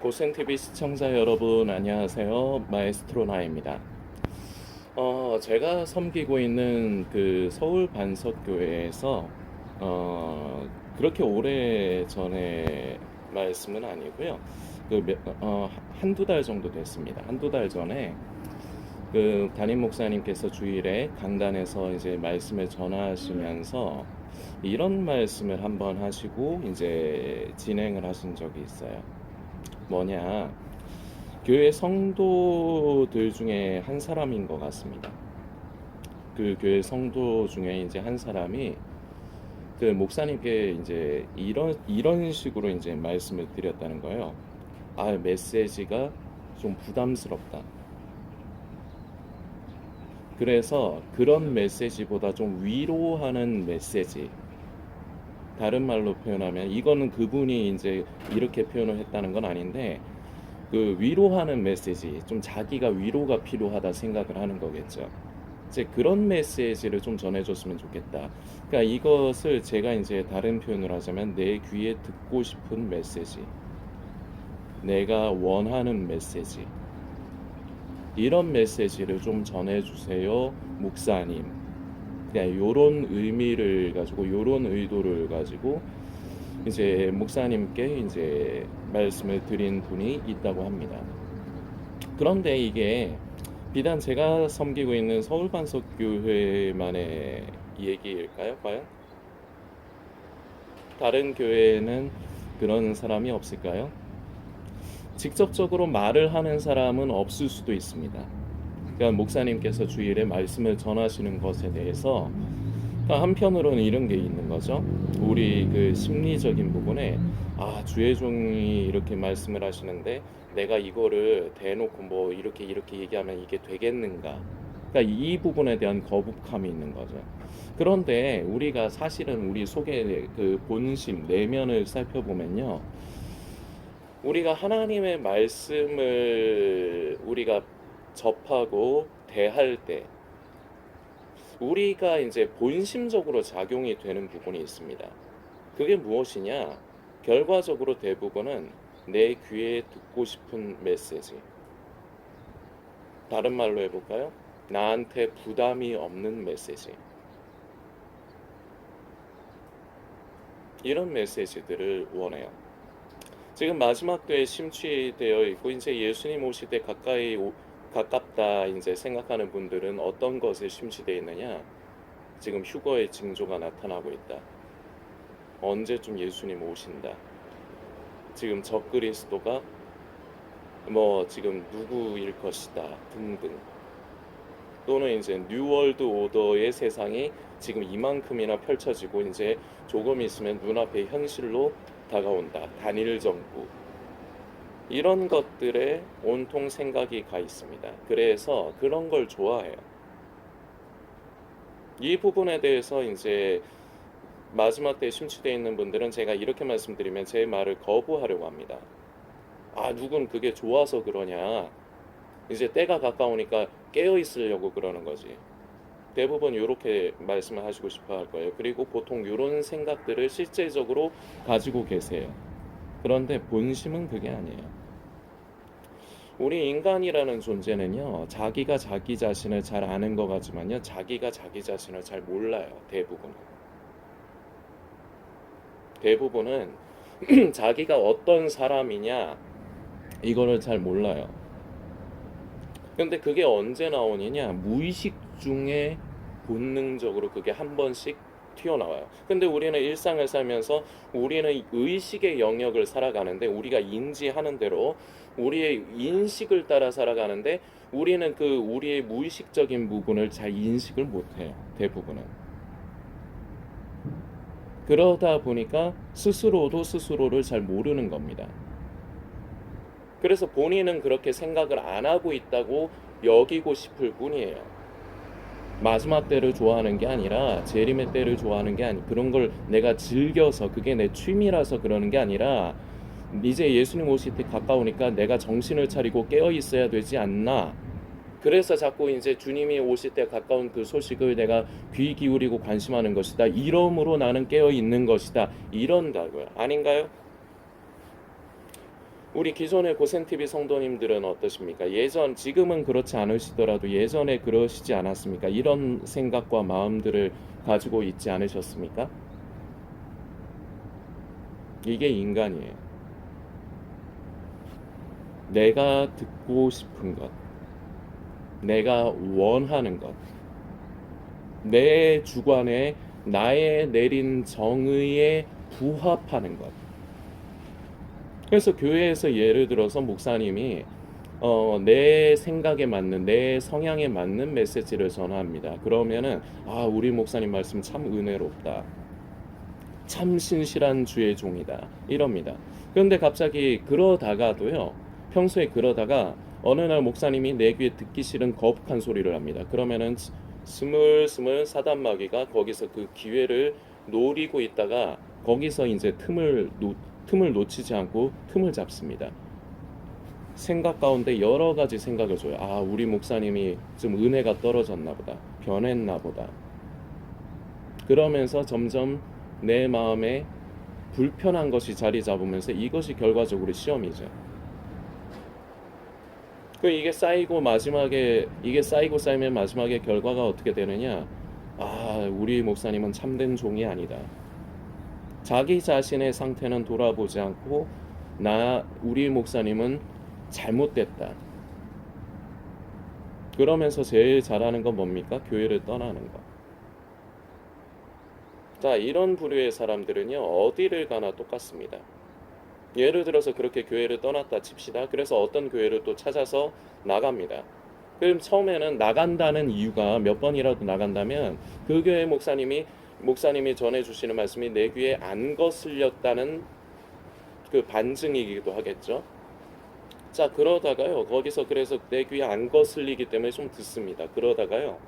고센TV 시청자 여러분 안녕하세요. 마에스트로 나입니다. 제가 섬기고 있는 그 서울 반석교회에서 그렇게 오래 전에 말씀은 아니고요. 한두 달 정도 됐습니다. 한두 달 전에 그 담임 목사님께서 주일에 강단에서 이제 말씀을 전하시면서 이런 말씀을 한번 하시고 이제 진행을 하신 적이 있어요. 뭐냐? 교회 성도들 중에 한 사람인 것 같습니다. 그 교회 성도 중에 이제 한 사람이 그 목사님께 이제 이런 식으로 이제 말씀을 드렸다는 거예요. 메시지가 좀 부담스럽다. 그래서 그런 메시지보다 좀 위로하는 메시지. 다른 말로 표현하면 이거는 그분이 이제 이렇게 표현을 했다는 건 아닌데 그 위로하는 메시지, 좀 자기가 위로가 필요하다 생각을 하는 거겠죠. 이제 그런 메시지를 좀 전해줬으면 좋겠다. 그러니까 이것을 제가 이제 다른 표현을 하자면 내 귀에 듣고 싶은 메시지, 내가 원하는 메시지, 이런 메시지를 좀 전해주세요, 목사님. 그냥 요런 의미를 가지고 요런 의도를 가지고 이제 목사님께 이제 말씀을 드린 분이 있다고 합니다. 그런데 이게 비단 제가 섬기고 있는 서울반석교회만의 얘기일까요? 과연? 다른 교회에는 그런 사람이 없을까요? 직접적으로 말을 하는 사람은 없을 수도 있습니다. 그러니까 목사님께서 주일에 말씀을 전하시는 것에 대해서 한편으로는 이런 게 있는 거죠. 우리 그 심리적인 부분에 주의 종이 이렇게 말씀을 하시는데 내가 이거를 대놓고 뭐 이렇게 얘기하면 이게 되겠는가? 그러니까 이 부분에 대한 거북함이 있는 거죠. 그런데 우리가 사실은 우리 속의 그 본심, 내면을 살펴보면요. 우리가 하나님의 말씀을 우리가 접하고 대할 때 우리가 이제 본심적으로 작용이 되는 부분이 있습니다. 그게 무엇이냐? 결과적으로 대부분은 내 귀에 듣고 싶은 메시지. 다른 말로 해볼까요? 나한테 부담이 없는 메시지. 이런 메시지들을 원해요. 지금 마지막 때에 심취되어 있고 이제 예수님 오실 때 가깝다 이제 생각하는 분들은 어떤 것에 심취되어 있느냐? 지금 휴거의 징조가 나타나고 있다. 언제쯤 예수님 오신다. 지금 적그리스도가 뭐 지금 누구일 것이다 등등. 또는 이제 뉴월드 오더의 세상이 지금 이만큼이나 펼쳐지고 이제 조금 있으면 눈앞에 현실로 다가온다. 단일 정부. 이런 것들에 온통 생각이 가 있습니다. 그래서 그런 걸 좋아해요. 이 부분에 대해서 이제 마지막 때에 심취되어 있는 분들은 제가 이렇게 말씀드리면 제 말을 거부하려고 합니다. 누군 그게 좋아서 그러냐. 이제 때가 가까우니까 깨어 있으려고 그러는 거지. 대부분 이렇게 말씀을 하시고 싶어 할 거예요. 그리고 보통 이런 생각들을 실제적으로 가지고 계세요. 그런데 본심은 그게 아니에요. 우리 인간이라는 존재는요, 자기가 자기 자신을 잘 아는 것 같지만요, 자기가 자기 자신을 잘 몰라요. 대부분은 자기가 어떤 사람이냐 이거를 잘 몰라요. 근데 그게 언제 나오느냐? 무의식 중에 본능적으로 그게 한 번씩 튀어나와요. 근데 우리는 일상을 살면서 우리는 의식의 영역을 살아가는데 우리가 인지하는 대로 우리의 인식을 따라 살아가는데 우리는 그 우리의 무의식적인 부분을 잘 인식을 못해요. 대부분은. 그러다 보니까 스스로도 스스로를 잘 모르는 겁니다. 그래서 본인은 그렇게 생각을 안 하고 있다고 여기고 싶을 뿐이에요. 마지막 때를 좋아하는 게 아니라 재림의 때를 좋아하는 게 그런 걸 내가 즐겨서 그게 내 취미라서 그러는 게 아니라 이제 예수님 오실 때 가까우니까 내가 정신을 차리고 깨어 있어야 되지 않나. 그래서 자꾸 이제 주님이 오실 때 가까운 그 소식을 내가 귀 기울이고 관심하는 것이다. 이러므로 나는 깨어 있는 것이다. 이런다고요. 아닌가요? 우리 기존의 고센TV 성도님들은 어떠십니까? 지금은 그렇지 않으시더라도 예전에 그러시지 않았습니까? 이런 생각과 마음들을 가지고 있지 않으셨습니까? 이게 인간이에요. 내가 듣고 싶은 것, 내가 원하는 것, 내 주관에 나의 내린 정의에 부합하는 것. 그래서 교회에서 예를 들어서 목사님이 내 생각에 맞는 내 성향에 맞는 메시지를 전합니다. 그러면은 우리 목사님 말씀 참 은혜롭다. 참 신실한 주의 종이다. 이럽니다. 그런데 갑자기 그러다가도요. 평소에 그러다가 어느 날 목사님이 내 귀에 듣기 싫은 거북한 소리를 합니다. 그러면은 스물스물 사단마귀가 거기서 그 기회를 노리고 있다가 거기서 이제 틈을 놓치지 않고 틈을 잡습니다. 생각 가운데 여러 가지 생각을 줘요. 우리 목사님이 좀 은혜가 떨어졌나 보다. 변했나 보다. 그러면서 점점 내 마음에 불편한 것이 자리 잡으면서 이것이 결과적으로 시험이죠. 이게 쌓이고 쌓이면 마지막에 결과가 어떻게 되느냐? 우리 목사님은 참된 종이 아니다. 자기 자신의 상태는 돌아보지 않고 우리 목사님은 잘못됐다. 그러면서 제일 잘하는 건 뭡니까? 교회를 떠나는 거. 자, 이런 부류의 사람들은요, 어디를 가나 똑같습니다. 예를 들어서 그렇게 교회를 떠났다 칩시다. 그래서 어떤 교회를 또 찾아서 나갑니다. 그럼 처음에는 나간다는 이유가 몇 번이라도 나간다면 그 교회 목사님이 전해주시는 말씀이 내 귀에 안 거슬렸다는 그 반증이기도 하겠죠. 자, 그러다가요, 거기서 그래서 내 귀에 안 거슬리기 때문에 좀 듣습니다. 그러다가요,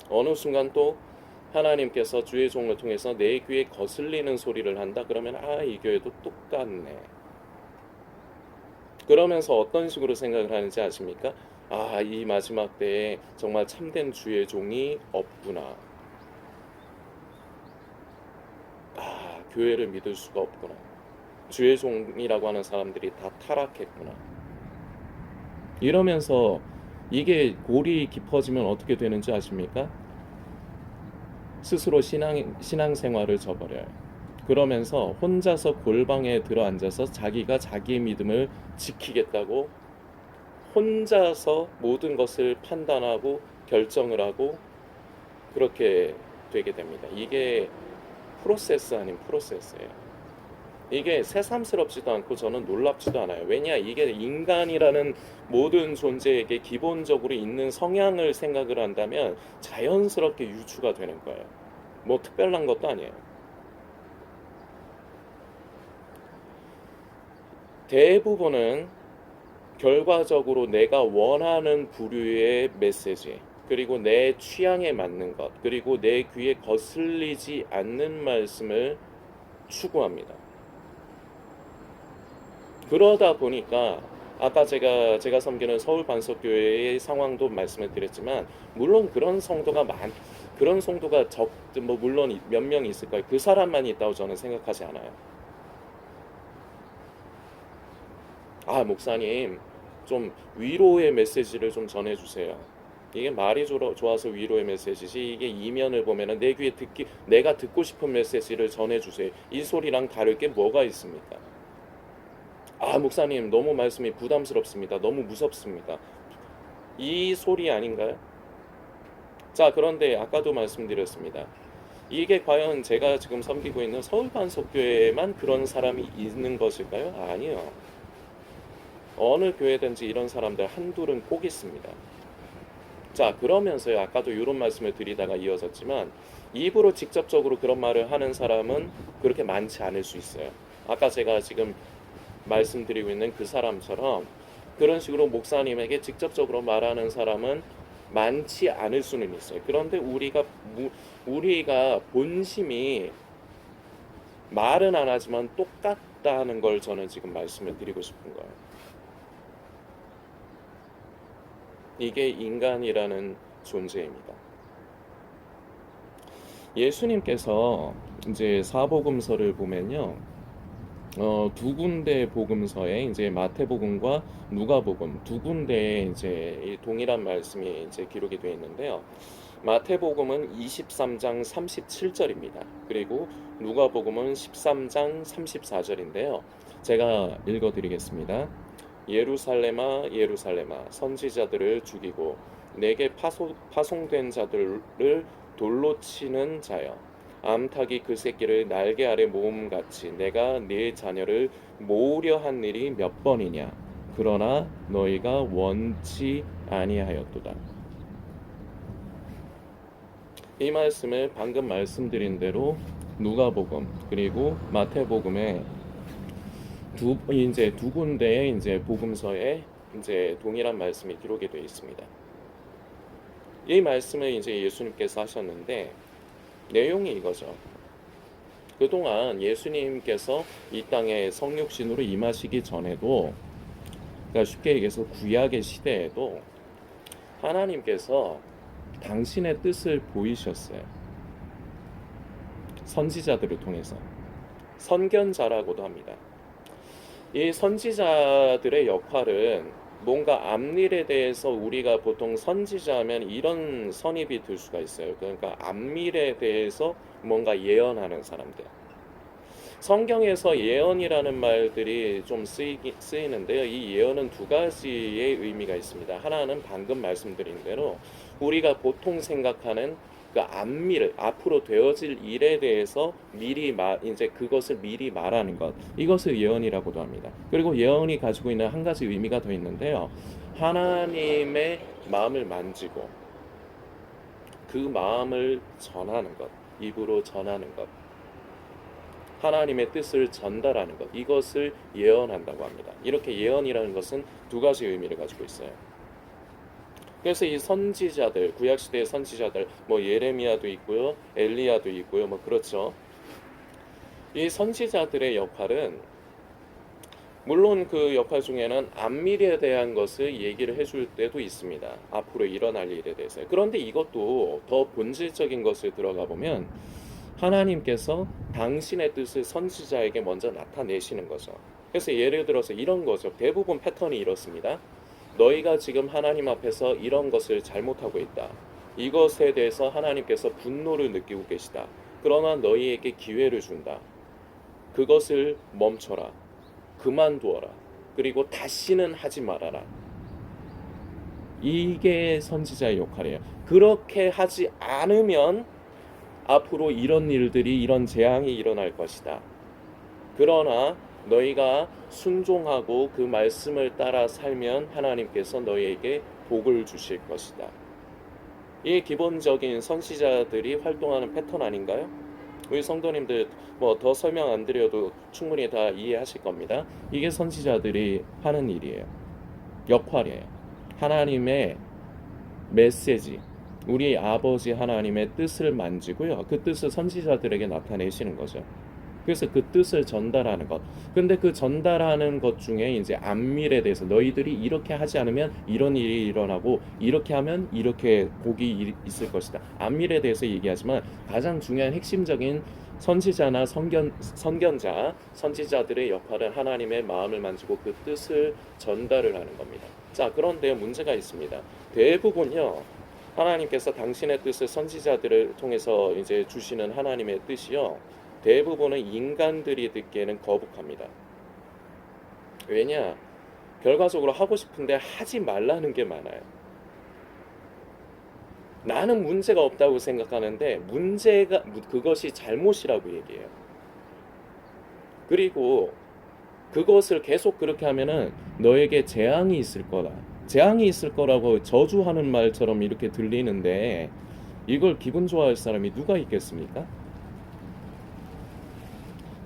어느 순간 또 하나님께서 주의 종을 통해서 내 귀에 거슬리는 소리를 한다. 그러면 이 교회도 똑같네. 그러면서 어떤 식으로 생각을 하는지 아십니까? 이 마지막 때에 정말 참된 주의 종이 없구나. 교회를 믿을 수가 없구나. 주의 종이라고 하는 사람들이 다 타락했구나. 이러면서 이게 골이 깊어지면 어떻게 되는지 아십니까? 스스로 신앙생활을 저버려요. 그러면서 혼자서 골방에 들어앉아서 자기가 자기의 믿음을 지키겠다고 혼자서 모든 것을 판단하고 결정을 하고 그렇게 되게 됩니다. 이게 프로세스 아닌 프로세스예요. 이게 새삼스럽지도 않고 저는 놀랍지도 않아요. 왜냐? 이게 인간이라는 모든 존재에게 기본적으로 있는 성향을 생각을 한다면 자연스럽게 유추가 되는 거예요. 뭐 특별한 것도 아니에요. 대부분은 결과적으로 내가 원하는 부류의 메시지, 그리고 내 취향에 맞는 것, 그리고 내 귀에 거슬리지 않는 말씀을 추구합니다. 그러다 보니까 아까 제가 섬기는 서울 반석교회의 상황도 말씀을 드렸지만, 물론 그런 성도가 물론 몇 명 있을 거예요. 그 사람만 있다고 저는 생각하지 않아요. 목사님 좀 위로의 메시지를 좀 전해주세요. 이게 말이 좋아서 위로의 메시지지, 이게 이면을 보면은 내가 듣고 싶은 메시지를 전해주세요. 이 소리랑 다를 게 뭐가 있습니까? 목사님 너무 말씀이 부담스럽습니다. 너무 무섭습니다. 이 소리 아닌가요? 자, 그런데 아까도 말씀드렸습니다. 이게 과연 제가 지금 섬기고 있는 서울반석교회에만 그런 사람이 있는 것일까요? 아니요. 어느 교회든지 이런 사람들 한둘은 꼭 있습니다. 자, 그러면서요, 아까도 이런 말씀을 드리다가 이어졌지만 입으로 직접적으로 그런 말을 하는 사람은 그렇게 많지 않을 수 있어요. 아까 제가 지금 말씀드리고 있는 그 사람처럼 그런 식으로 목사님에게 직접적으로 말하는 사람은 많지 않을 수는 있어요. 그런데 우리가 본심이 말은 안 하지만 똑같다는 걸 저는 지금 말씀을 드리고 싶은 거예요. 이게 인간이라는 존재입니다. 예수님께서 이제 사복음서를 보면요, 두 군데 복음서에 이제 마태복음과 누가복음 두 군데에 이제 이 동일한 말씀이 이제 기록이 되어 있는데요. 마태복음은 23장 37절입니다. 그리고 누가복음은 13장 34절인데요. 제가 읽어드리겠습니다. 예루살렘아 예루살렘아 선지자들을 죽이고 내게 파송된 자들을 돌로 치는 자여 암탉이 그 새끼를 날개 아래 모음같이 내가 네 자녀를 모으려 한 일이 몇 번이냐 그러나 너희가 원치 아니하였도다. 이 말씀을 방금 말씀드린 대로 누가복음 그리고 마태복음에 두 군데의 이제 복음서에 이제 동일한 말씀이 기록이 되어 있습니다. 이 말씀을 이제 예수님께서 하셨는데 내용이 이거죠. 그동안 예수님께서 이 땅에 성육신으로 임하시기 전에도, 그러니까 쉽게 얘기해서 구약의 시대에도 하나님께서 당신의 뜻을 보이셨어요. 선지자들을 통해서. 선견자라고도 합니다. 이 선지자들의 역할은 뭔가 앞일에 대해서 우리가 보통 선지자하면 이런 선입이 들 수가 있어요. 그러니까 앞일에 대해서 뭔가 예언하는 사람들. 성경에서 예언이라는 말들이 좀 쓰이는데요. 이 예언은 두 가지의 의미가 있습니다. 하나는 방금 말씀드린 대로 우리가 보통 생각하는 그 앞일, 앞으로 되어질 일에 대해서 이제 그것을 미리 말하는 것, 이것을 예언이라고도 합니다. 그리고 예언이 가지고 있는 한 가지 의미가 더 있는데요. 하나님의 마음을 만지고 그 마음을 전하는 것, 입으로 전하는 것, 하나님의 뜻을 전달하는 것, 이것을 예언한다고 합니다. 이렇게 예언이라는 것은 두 가지 의미를 가지고 있어요. 그래서 이 선지자들, 구약시대의 선지자들, 뭐 예레미야도 있고요, 엘리야도 있고요, 뭐 그렇죠. 이 선지자들의 역할은 물론 그 역할 중에는 앞미래에 대한 것을 얘기를 해줄 때도 있습니다. 앞으로 일어날 일에 대해서. 그런데 이것도 더 본질적인 것을 들어가 보면 하나님께서 당신의 뜻을 선지자에게 먼저 나타내시는 거죠. 그래서 예를 들어서 이런 거죠. 대부분 패턴이 이렇습니다. 너희가 지금 하나님 앞에서 이런 것을 잘못하고 있다. 이것에 대해서 하나님께서 분노를 느끼고 계시다. 그러나 너희에게 기회를 준다. 그것을 멈춰라. 그만두어라. 그리고 다시는 하지 말아라. 이게 선지자의 역할이에요. 그렇게 하지 않으면 앞으로 이런 일들이, 이런 재앙이 일어날 것이다. 그러나 너희가 순종하고 그 말씀을 따라 살면 하나님께서 너희에게 복을 주실 것이다. 이 기본적인 선지자들이 활동하는 패턴 아닌가요? 우리 성도님들 뭐 더 설명 안 드려도 충분히 다 이해하실 겁니다. 이게 선지자들이 하는 일이에요. 역할이에요. 하나님의 메시지, 우리 아버지 하나님의 뜻을 만지고요. 그 뜻을 선지자들에게 나타내시는 거죠. 그래서 그 뜻을 전달하는 것. 근데 그 전달하는 것 중에 이제 앞일에 대해서 너희들이 이렇게 하지 않으면 이런 일이 일어나고 이렇게 하면 이렇게 복이 있을 것이다. 앞일에 대해서 얘기하지만 가장 중요한 핵심적인 선지자나 선견자, 선지자들의 역할은 하나님의 마음을 만지고 그 뜻을 전달을 하는 겁니다. 자, 그런데 문제가 있습니다. 대부분요. 하나님께서 당신의 뜻을 선지자들을 통해서 이제 주시는 하나님의 뜻이요. 대부분은 인간들이 듣기에는 거북합니다. 왜냐? 결과적으로 하고 싶은데 하지 말라는 게 많아요. 나는 문제가 없다고 생각하는데 그것이 잘못이라고 얘기해요. 그리고 그것을 계속 그렇게 하면은 너에게 재앙이 있을 거다. 재앙이 있을 거라고 저주하는 말처럼 이렇게 들리는데 이걸 기분 좋아할 사람이 누가 있겠습니까?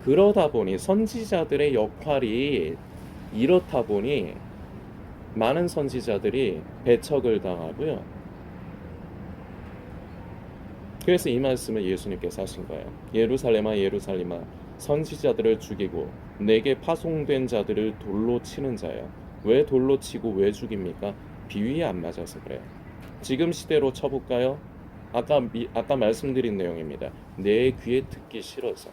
그러다 보니 선지자들의 역할이 이렇다 보니 많은 선지자들이 배척을 당하고요. 그래서 이 말씀을 예수님께서 하신 거예요. 예루살렘아 예루살렘아 선지자들을 죽이고 내게 파송된 자들을 돌로 치는 자예요. 왜 돌로 치고 왜 죽입니까? 비위에 안 맞아서 그래요. 지금 시대로 쳐볼까요? 아까 말씀드린 내용입니다. 내 귀에 듣기 싫어서.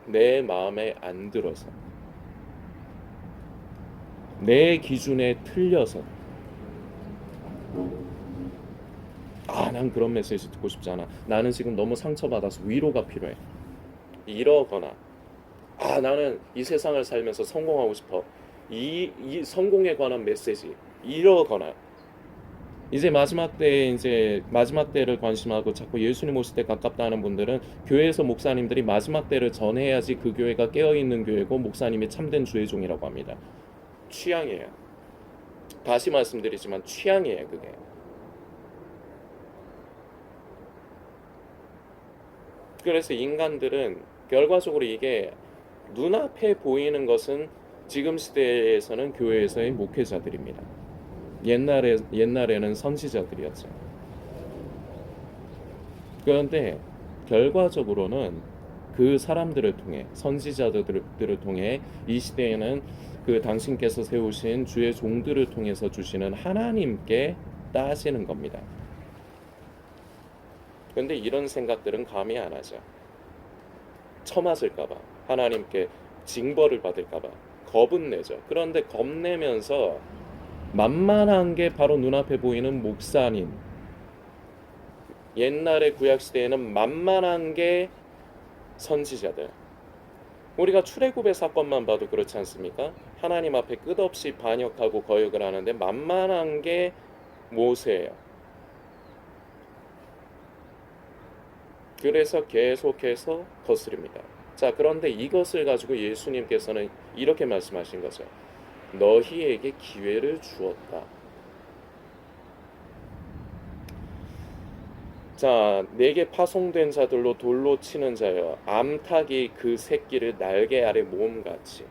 내 마음에 안 들어서, 내 기준에 틀려서, 난 그런 메시지 듣고 싶지 않아. 나는 지금 너무 상처받아서 위로가 필요해. 이러거나, 나는 이 세상을 살면서 성공하고 싶어. 이 성공에 관한 메시지. 이러거나, 이제 마지막 때를 관심하고 자꾸 예수님 오실 때 가깝다 하는 분들은 교회에서 목사님들이 마지막 때를 전해야지 그 교회가 깨어있는 교회고 목사님이 참된 주의 종이라고 합니다. 취향이에요. 다시 말씀드리지만 취향이에요, 그게. 그래서 인간들은 결과적으로 이게 눈앞에 보이는 것은 지금 시대에서는 교회에서의 목회자들입니다. 옛날에는 선지자들이었죠. 그런데 결과적으로는 그 사람들을 통해, 선지자들을 통해 이 시대에는 그 당신께서 세우신 주의 종들을 통해서 주시는 하나님께 따지는 겁니다. 그런데 이런 생각들은 감히 안 하죠. 처맞을까봐, 하나님께 징벌을 받을까봐 겁은 내죠. 그런데 겁내면서 만만한 게 바로 눈앞에 보이는 목사님, 옛날의 구약시대에는 만만한 게 선지자들. 우리가 출애굽의 사건만 봐도 그렇지 않습니까? 하나님 앞에 끝없이 반역하고 거역을 하는데 만만한 게 모세예요. 그래서 계속해서 거스릅니다. 자, 그런데 이것을 가지고 예수님께서는 이렇게 말씀하신 거죠. 너희에게 기회를 주었다. 자, 내게 파송된 자들로 돌로 치는 자여, 암탉이 그 새끼를 날개 아래 모음같이.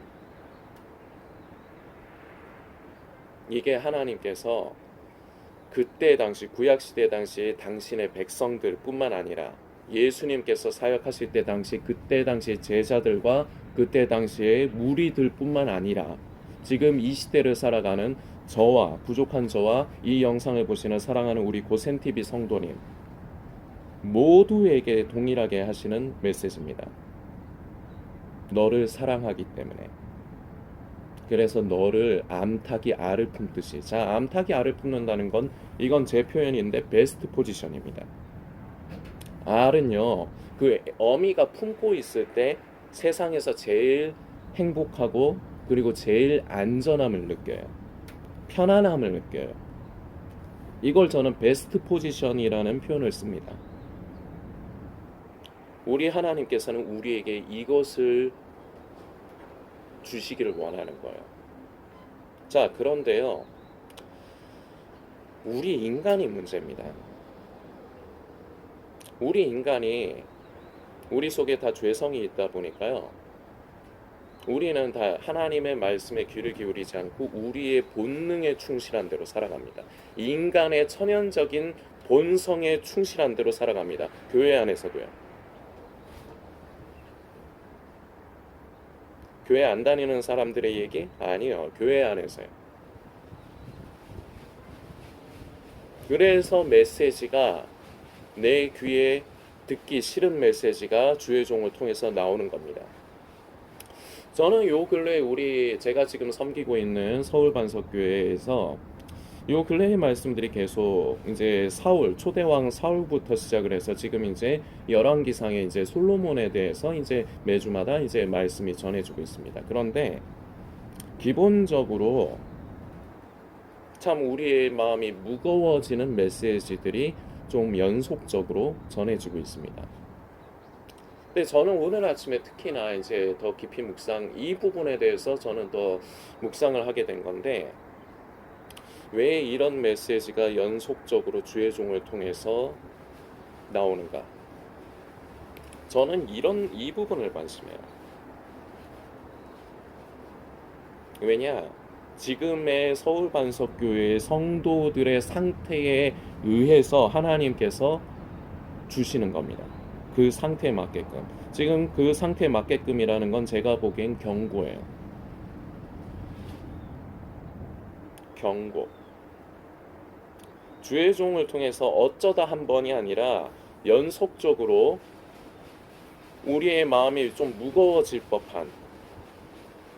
이게 하나님께서 그때 당시 구약시대 당시 당신의 백성들 뿐만 아니라 예수님께서 사역하실 때 당시 그때 당시 제자들과 그때 당시의 무리들 뿐만 아니라 지금 이 시대를 살아가는 저와 부족한 저와 이 영상을 보시는 사랑하는 우리 고센TV 성도님 모두에게 동일하게 하시는 메시지입니다. 너를 사랑하기 때문에. 그래서 너를 암탉이 알을 품듯이. 자, 암탉이 알을 품는다는 건 이건 제 표현인데 베스트 포지션입니다. 알은요, 그 어미가 품고 있을 때 세상에서 제일 행복하고 그리고 제일 안전함을 느껴요. 편안함을 느껴요. 이걸 저는 베스트 포지션이라는 표현을 씁니다. 우리 하나님께서는 우리에게 이것을 주시기를 원하는 거예요. 자, 그런데요, 우리 인간이 문제입니다. 우리 인간이 우리 속에 다 죄성이 있다 보니까요, 우리는 다 하나님의 말씀에 귀를 기울이지 않고 우리의 본능에 충실한 대로 살아갑니다. 인간의 천연적인 본성에 충실한 대로 살아갑니다. 교회 안에서도요. 교회 안 다니는 사람들의 얘기? 아니요. 교회 안에서요. 그래서 메시지가 내 귀에 듣기 싫은 메시지가 주의 종을 통해서 나오는 겁니다. 저는 요 근래 제가 지금 섬기고 있는 서울 반석교회에서 요 근래의 말씀들이 계속 이제 초대왕 사울부터 시작을 해서 지금 이제 열왕기상의 이제 솔로몬에 대해서 이제 매주마다 이제 말씀이 전해지고 있습니다. 그런데 기본적으로 참 우리의 마음이 무거워지는 메시지들이 좀 연속적으로 전해지고 있습니다. 근데 저는 오늘 아침에 특히나 이제 더 깊이 이 부분에 대해서 저는 더 묵상을 하게 된 건데, 왜 이런 메시지가 연속적으로 주의 종을 통해서 나오는가? 저는 이 부분을 관심해요. 왜냐? 지금의 서울 반석교회의 성도들의 상태에 의해서 하나님께서 주시는 겁니다. 그 상태에 맞게끔. 지금 그 상태에 맞게끔이라는 건 제가 보기엔 경고예요. 경고. 주의 종을 통해서 어쩌다 한 번이 아니라 연속적으로 우리의 마음이 좀 무거워질 법한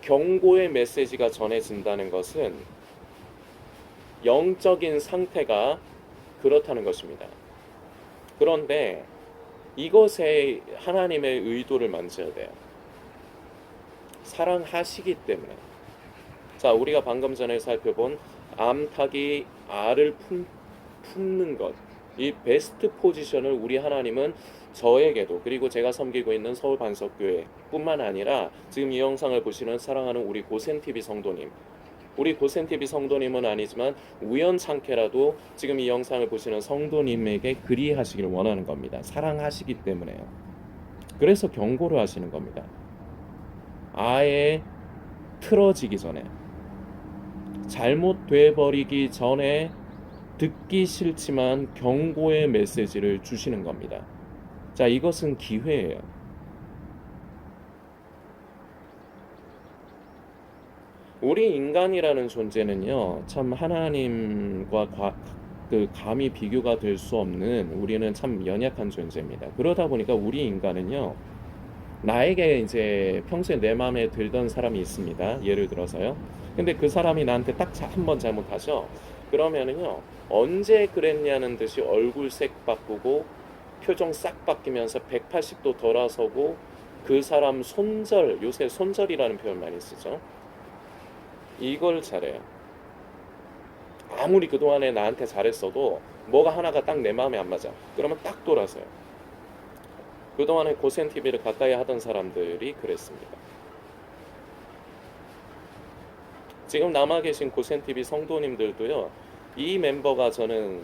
경고의 메시지가 전해진다는 것은 영적인 상태가 그렇다는 것입니다. 그런데 이것에 하나님의 의도를 만져야 돼요. 사랑하시기 때문에. 자, 우리가 방금 전에 살펴본 암탉이 알을 품는 것, 이 베스트 포지션을 우리 하나님은 저에게도, 그리고 제가 섬기고 있는 서울 반석교회 뿐만 아니라 지금 이 영상을 보시는 사랑하는 우리 고센TV 성도님, 우리 고센TV 성도님은 아니지만 우연찮게라도 지금 이 영상을 보시는 성도님에게 그리하시기를 원하는 겁니다. 사랑하시기 때문에요. 그래서 경고를 하시는 겁니다. 아예 틀어지기 전에, 잘못돼 버리기 전에 듣기 싫지만 경고의 메시지를 주시는 겁니다. 자, 이것은 기회예요. 우리 인간이라는 존재는요, 참 하나님과 감히 비교가 될 수 없는, 우리는 참 연약한 존재입니다. 그러다 보니까 우리 인간은요, 나에게 이제 평소에 내 마음에 들던 사람이 있습니다. 예를 들어서요. 근데 그 사람이 나한테 딱 한 번 잘못하셔. 그러면은요, 언제 그랬냐는 듯이 얼굴색 바꾸고 표정 싹 바뀌면서 180도 돌아서고 그 사람 손절, 요새 손절이라는 표현 많이 쓰죠. 이걸 잘해요. 아무리 그동안에 나한테 잘했어도 뭐가 하나가 딱 내 마음에 안 맞아. 그러면 딱 돌아서요. 그동안에 고센TV를 가까이 하던 사람들이 그랬습니다. 지금 남아 계신 고센TV 성도님들도요, 이 멤버가 저는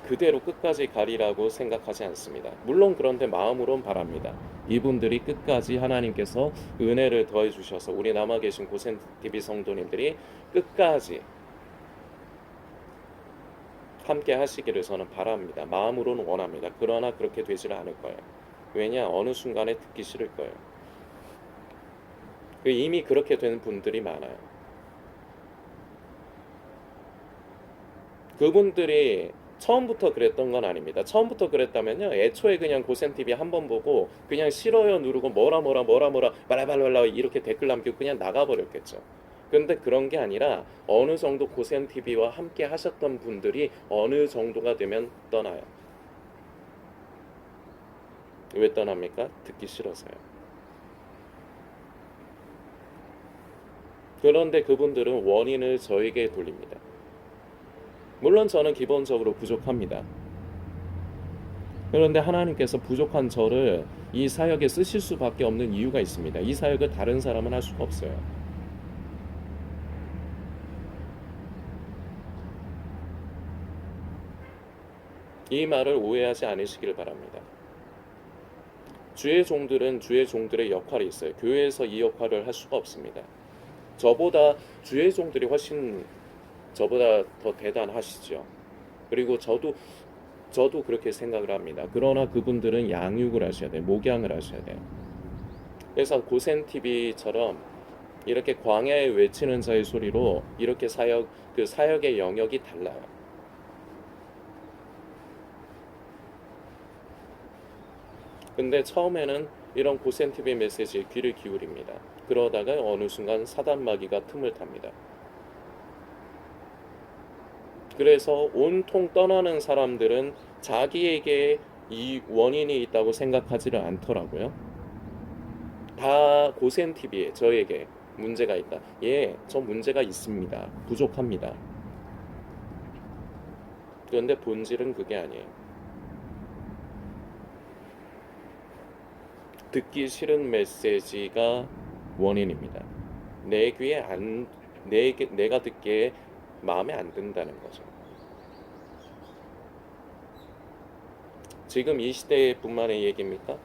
그대로 끝까지 가리라고 생각하지 않습니다. 물론 그런데 마음으론 바랍니다. 이분들이 끝까지 하나님께서 은혜를 더해 주셔서 우리 남아 계신 고센TV 성도님들이 끝까지 함께 하시기를 저는 바랍니다. 마음으로는 원합니다. 그러나 그렇게 되지를 않을 거예요. 왜냐? 어느 순간에 듣기 싫을 거예요. 이미 그렇게 되는 분들이 많아요. 그분들이 처음부터 그랬던 건 아닙니다. 처음부터 그랬다면요, 애초에 그냥 고센TV 한 번 보고 그냥 싫어요 누르고 뭐라 말라발라 이렇게 댓글 남기고 그냥 나가버렸겠죠. 그런데 그런 게 아니라 어느 정도 고센TV와 함께 하셨던 분들이 어느 정도가 되면 떠나요. 왜 떠납니까? 듣기 싫어서요. 그런데 그분들은 원인을 저에게 돌립니다. 물론 저는 기본적으로 부족합니다. 그런데 하나님께서 부족한 저를 이 사역에 쓰실 수밖에 없는 이유가 있습니다. 이 사역을 다른 사람은 할 수가 없어요. 이 말을 오해하지 않으시길 바랍니다. 주의 종들은 주의 종들의 역할이 있어요. 교회에서 이 역할을 할 수가 없습니다. 저보다 주의 종들이 훨씬 저보다 더 대단하시죠. 그리고 저도 그렇게 생각을 합니다. 그러나 그분들은 양육을 하셔야 돼요. 목양을 하셔야 돼요. 그래서 고센TV처럼 이렇게 광야에 외치는 자의 소리로 이렇게 그 사역의 영역이 달라요. 근데 처음에는 이런 고센TV 메시지에 귀를 기울입니다. 그러다가 어느 순간 사단마귀가 틈을 탑니다. 그래서 온통 떠나는 사람들은 자기에게 이 원인이 있다고 생각하지를 않더라고요. 다 고센TV에 저에게 문제가 있다. 예, 저 문제가 있습니다. 부족합니다. 그런데 본질은 그게 아니에요. 듣기 싫은 메시지가 원인입니다. 내 귀에 내가 듣기에 마음에 안 든다는 거죠. 지금 이 시대뿐만의 얘기입니까?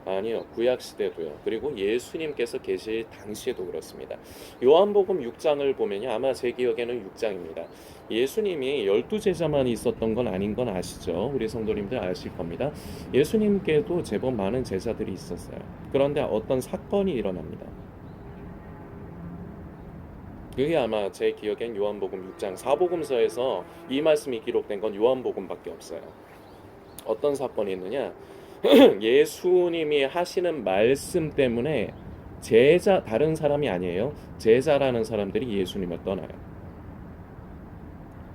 아니요. 구약 시대도요. 그리고 예수님께서 계실 당시에도 그렇습니다. 요한복음 6장을 보면요, 아마 제 기억에는 6장입니다. 예수님이 12제자만 있었던 건 아닌 건 아시죠? 우리 성도님들 아실 겁니다. 예수님께도 제법 많은 제자들이 있었어요. 그런데 어떤 사건이 일어납니다. 그게 아마 제 기억엔 요한복음 6장, 사복음서에서 이 말씀이 기록된 건 요한복음밖에 없어요. 어떤 사건이 있느냐? 예수님이 하시는 말씀 때문에 제자, 다른 사람이 아니에요. 제자라는 사람들이 예수님을 떠나요.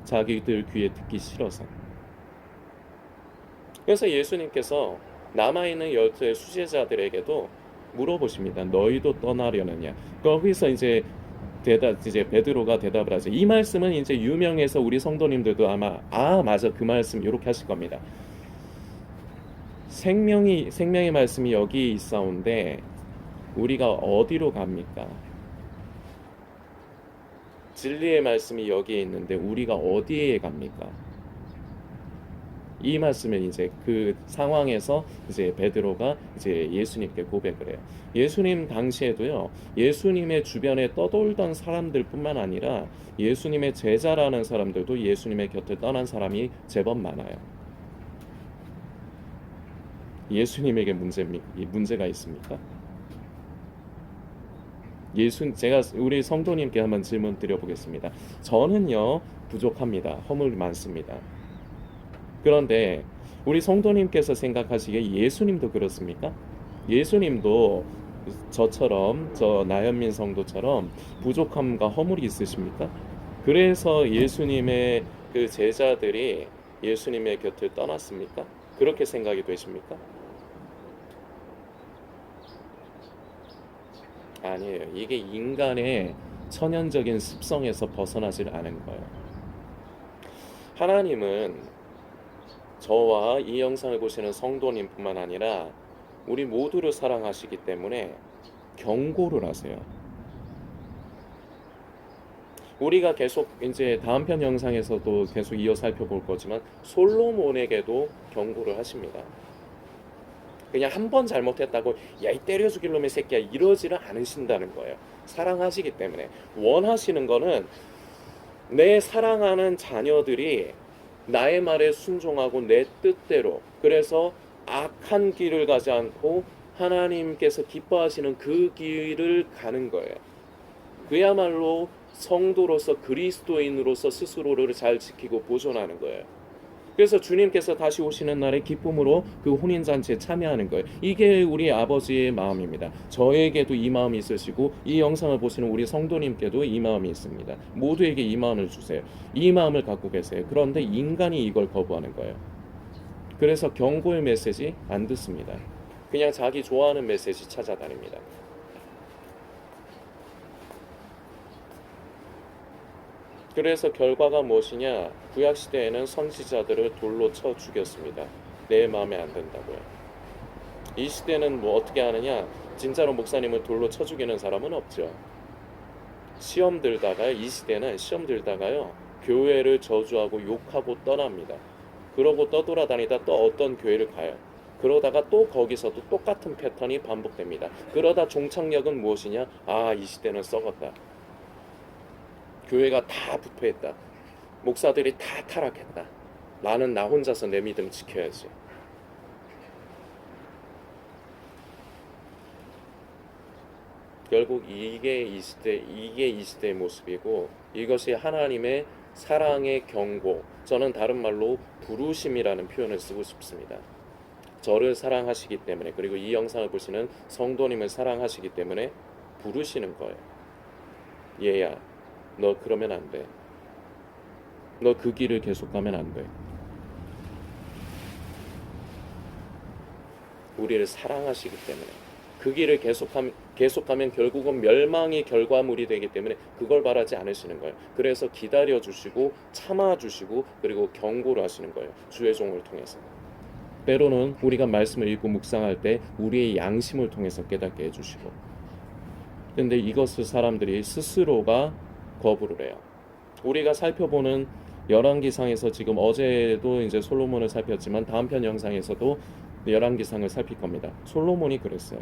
자기들 귀에 듣기 싫어서. 그래서 예수님께서 남아있는 열두의 수제자들에게도 물어보십니다. 너희도 떠나려느냐? 거기서 이제 베드로가 대답을 하죠. 이 말씀은 이제 유명해서 우리 성도님들도 아마 맞아 그 말씀 이렇게 하실 겁니다. 생명의 말씀이 여기 있사온데 우리가 어디로 갑니까? 진리의 말씀이 여기에 있는데 우리가 어디에 갑니까? 이 말씀을 이제 그 상황에서 이제 베드로가 이제 예수님께 고백을 해요. 예수님 당시에도요, 예수님의 주변에 떠돌던 사람들뿐만 아니라 예수님의 제자라는 사람들도 예수님의 곁을 떠난 사람이 제법 많아요. 예수님에게 문제가 있습니까? 제가 우리 성도님께 한번 질문 드려보겠습니다. 저는요, 부족합니다. 허물 많습니다. 그런데 우리 성도님께서 생각하시기에 예수님도 그렇습니까? 예수님도 저처럼, 저 나현민 성도처럼 부족함과 허물이 있으십니까? 그래서 예수님의 그 제자들이 예수님의 곁을 떠났습니까? 그렇게 생각이 되십니까? 아니에요. 이게 인간의 천연적인 습성에서 벗어나질 않은 거예요. 하나님은 저와 이 영상을 보시는 성도님뿐만 아니라 우리 모두를 사랑하시기 때문에 경고를 하세요. 우리가 계속 이제 다음 편 영상에서도 계속 이어 살펴볼 거지만 솔로몬에게도 경고를 하십니다. 그냥 한 번 잘못했다고 야 이 때려 죽일 놈의 새끼야 이러지를 않으신다는 거예요. 사랑하시기 때문에. 원하시는 거는 내 사랑하는 자녀들이 나의 말에 순종하고 내 뜻대로, 그래서 악한 길을 가지 않고 하나님께서 기뻐하시는 그 길을 가는 거예요. 그야말로 성도로서 그리스도인으로서 스스로를 잘 지키고 보존하는 거예요. 그래서 주님께서 다시 오시는 날에 기쁨으로 그 혼인잔치에 참여하는 거예요. 이게 우리 아버지의 마음입니다. 저에게도 이 마음이 있으시고 이 영상을 보시는 우리 성도님께도 이 마음이 있습니다. 모두에게 이 마음을 주세요. 이 마음을 갖고 계세요. 그런데 인간이 이걸 거부하는 거예요. 그래서 경고의 메시지 안 듣습니다. 그냥 자기 좋아하는 메시지 찾아다닙니다. 그래서 결과가 무엇이냐? 구약시대에는 선지자들을 돌로 쳐 죽였습니다. 내 마음에 안 든다고요. 이 시대는 뭐 어떻게 하느냐? 진짜로 목사님을 돌로 쳐 죽이는 사람은 없죠. 이 시대는 시험 들다가요, 교회를 저주하고 욕하고 떠납니다. 그러고 떠돌아다니다 또 어떤 교회를 가요. 그러다가 또 거기서도 똑같은 패턴이 반복됩니다. 그러다 종착역은 무엇이냐? 이 시대는 썩었다. 교회가 다 부패했다. 목사들이 다 타락했다. 나는 나 혼자서 내 믿음 지켜야지. 결국 이게 이 시대의 모습이고, 이것이 하나님의 사랑의 경고, 저는 다른 말로 부르심이라는 표현을 쓰고 싶습니다. 저를 사랑하시기 때문에, 그리고 이 영상을 보시는 성도님을 사랑하시기 때문에 부르시는 거예요. 얘야, 너 그러면 안 돼. 너 그 길을 계속 가면 안 돼. 우리를 사랑하시기 때문에 그 길을 계속하면 결국은 멸망이 결과물이 되기 때문에 그걸 바라지 않으시는 거예요. 그래서 기다려주시고 참아주시고 그리고 경고를 하시는 거예요. 주의 종을 통해서. 때로는 우리가 말씀을 읽고 묵상할 때 우리의 양심을 통해서 깨닫게 해주시고, 근데 이것을 사람들이 스스로가 거부를 해요. 우리가 살펴보는 열왕기상에서 지금 어제도 이제 솔로몬을 살폈지만 다음 편 영상에서도 열왕기상을 살필 겁니다. 솔로몬이 그랬어요.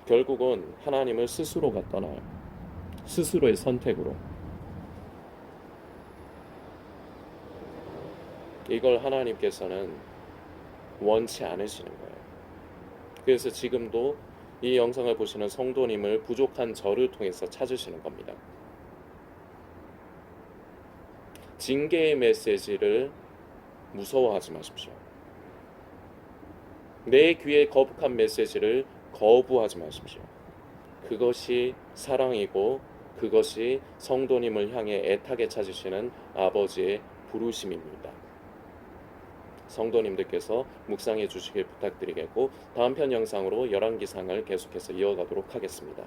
결국은 하나님을 스스로가 떠나요. 스스로의 선택으로. 이걸 하나님께서는 원치 않으시는 거예요. 그래서 지금도 이 영상을 보시는 성도님을 부족한 저를 통해서 찾으시는 겁니다. 징계의 메시지를 무서워하지 마십시오. 내 귀에 거북한 메시지를 거부하지 마십시오. 그것이 사랑이고 그것이 성도님을 향해 애타게 찾으시는 아버지의 부르심입니다. 성도님들께서 묵상해 주시길 부탁드리겠고 다음 편 영상으로 열왕기상을 계속해서 이어가도록 하겠습니다.